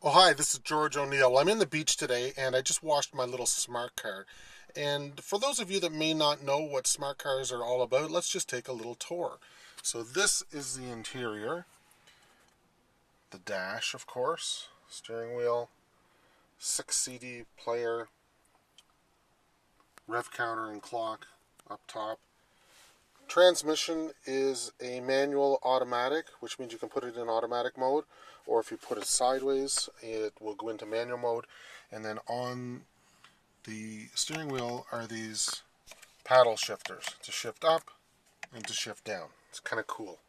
Oh, hi, this is George O'Neill. I'm in the beach today and I just washed my little smart car. And for those of you that may not know what smart cars are all about, let's just take a little tour. So, this is the interior, the dash, of course, steering wheel, 6 CD player, rev counter and clock up top. Transmission is a manual automatic, which means you can put it in automatic mode, or if you put it sideways, it will go into manual mode. And then on the steering wheel are these paddle shifters to shift up and to shift down. It's kind of cool.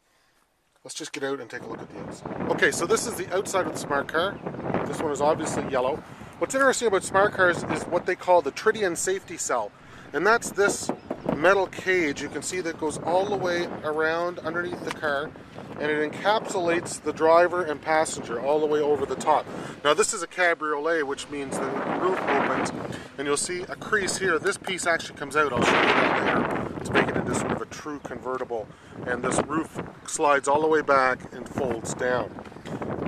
Let's just get out and take a look at the outside. Okay, so this is the outside of the smart car. This one is obviously yellow. What's interesting about smart cars is what they call the tritium safety cell. And that's this metal cage you can see that goes all the way around underneath the car, and it encapsulates the driver and passenger all the way over the top. Now this is a Cabriolet, which means the roof opens and you'll see a crease here. This piece actually comes out. I'll show you that later to make it into sort of a true convertible, and this roof slides all the way back and folds down.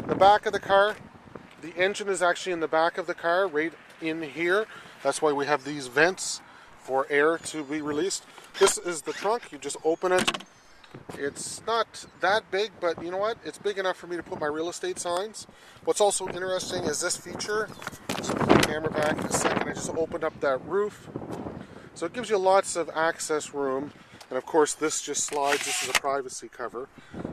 The back of the car, the engine is actually in the back of the car right in here. That's why we have these vents for air to be released. This is the trunk. You just open it. It's not that big, but you know what? It's big enough for me to put my real estate signs. What's also interesting is this feature. Just put the camera back in a second. I just opened up that roof. So it gives you lots of access room. And of course this just slides. This is a privacy cover.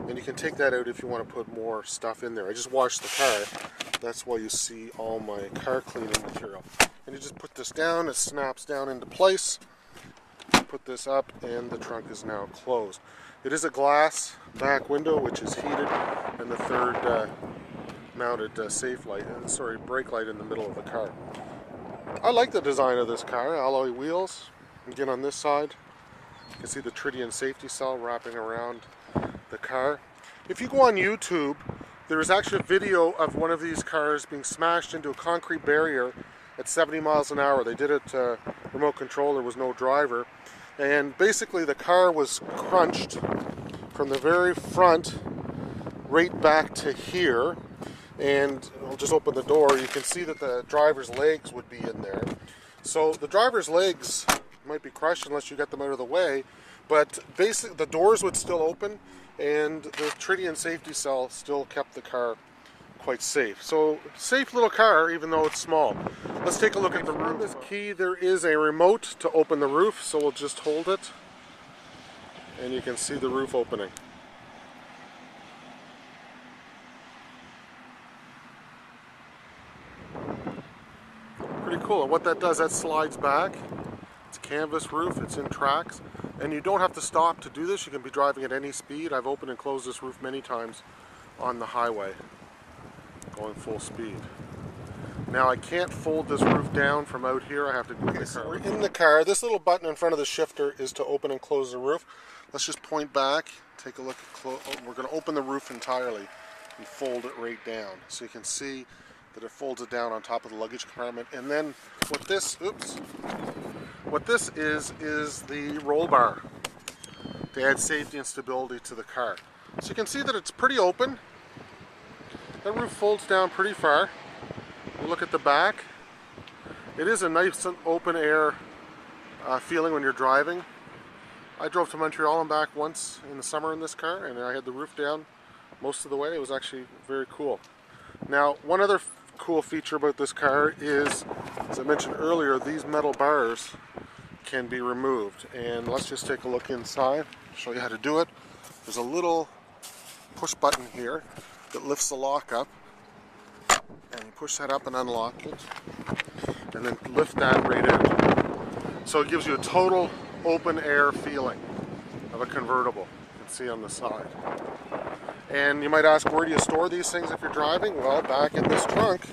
And you can take that out if you want to put more stuff in there. I just washed the car. That's why you see all my car cleaning material. And you just put this down, it snaps down into place. Put this up and the trunk is now closed. It is a glass back window which is heated, and the third mounted brake light in the middle of the car. I like the design of this car. Alloy wheels. Again, on this side you can see the tritium safety cell wrapping around the car. If you go on YouTube, there is actually a video of one of these cars being smashed into a concrete barrier at 70 miles an hour. They did it remote control. There was no driver. And basically the car was crunched from the very front right back to here. And I'll just open the door. You can see that the driver's legs would be in there. So the driver's legs might be crushed unless you get them out of the way. But basically the doors would still open, and the tritium safety cell still kept the car quite safe. So safe little car, even though it's small. Let's take a look at the roof. On this key there is a remote to open the roof, so we'll just hold it and you can see the roof opening. Pretty cool. And what that does, that slides back. It's a canvas roof, it's in tracks, and you don't have to stop to do this. You can be driving at any speed. I've opened and closed this roof many times on the highway, going full speed. Now I can't fold this roof down from out here. I have to go in the car. So we're in the car. This little button in front of the shifter is to open and close the roof. Let's just point back, take a look at we're going to open the roof entirely and fold it right down. So you can see that it folds it down on top of the luggage compartment. And then what this is the roll bar to add safety and stability to the car. So you can see that it's pretty open. That roof folds down pretty far. Look at the back. It is a nice open air feeling when you're driving. I drove to Montreal and back once in the summer in this car, and I had the roof down most of the way. It was actually very cool. Now, one other cool feature about this car is, as I mentioned earlier, these metal bars can be removed. And let's just take a look inside, show you how to do it. There's a little push button here that lifts the lock up, and you push that up and unlock it, and then lift that right out. So it gives you a total open air feeling of a convertible. You can see on the side. And you might ask, where do you store these things if you're driving? Well, back in this trunk,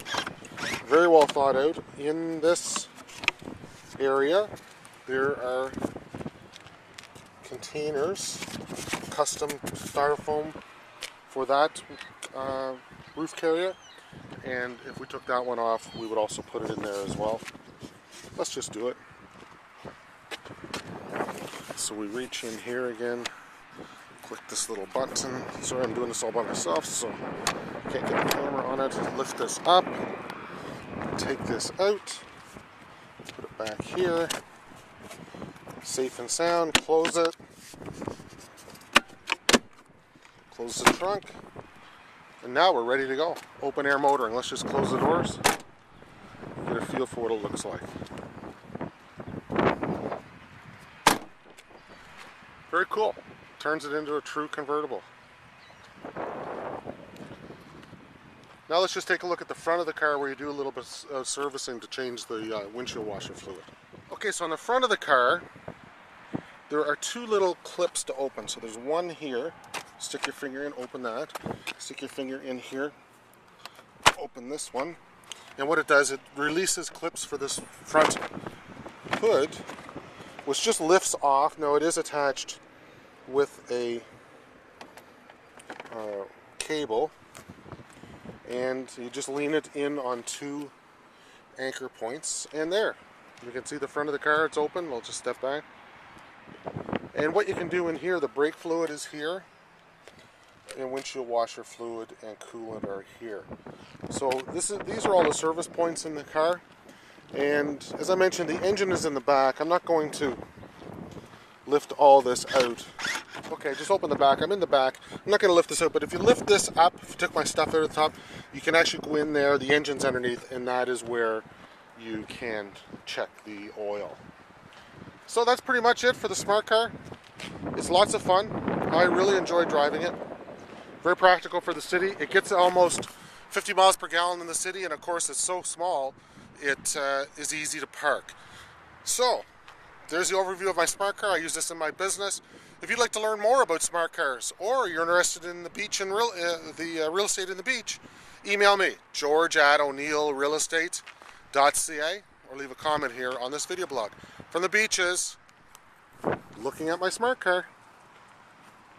very well thought out. In this area, there are containers, custom styrofoam for that roof carrier. And if we took that one off, we would also put it in there as well. Let's just do it. So we reach in here again, click this little button. Sorry, I'm doing this all by myself, so Can't get the camera on it. Lift this up. Take this out. Put it back here. Safe and sound. Close it. Close the trunk. And now we're ready to go. Open air motoring. Let's just close the doors. Get a feel for what it looks like. Very cool. Turns it into a true convertible. Now let's just take a look at the front of the car where you do a little bit of servicing to change the windshield washer fluid. Okay, so on the front of the car, there are two little clips to open. So there's one here. Stick your finger in, open that. Stick your finger in here, open this one. And what it does, it releases clips for this front hood, which just lifts off. Now it is attached with a cable, and you just lean it in on two anchor points, and there you can see the front of the car. It's open. I'll just step back, and what you can do in here, the brake fluid is here, and windshield washer fluid and coolant are here. So these are all the service points in the car, and as I mentioned, the engine is in the back. I'm not going to lift all this out. Okay, just open the back. I'm in the back. I'm not going to lift this out, but if you lift this up, if you took my stuff out of the top, you can actually go in there. The engine's underneath, and that is where you can check the oil. So that's pretty much it for the smart car. It's lots of fun. I really enjoy driving it. Very practical for the city. It gets almost 50 miles per gallon in the city, and of course it's so small, it is easy to park. So, there's the overview of my smart car. I use this in my business. If you'd like to learn more about smart cars, or you're interested in the beach and real estate in the beach, email me, george@o'neillrealestate.ca, or leave a comment here on this video blog. From the beaches, looking at my smart car,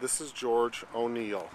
this is George O'Neill.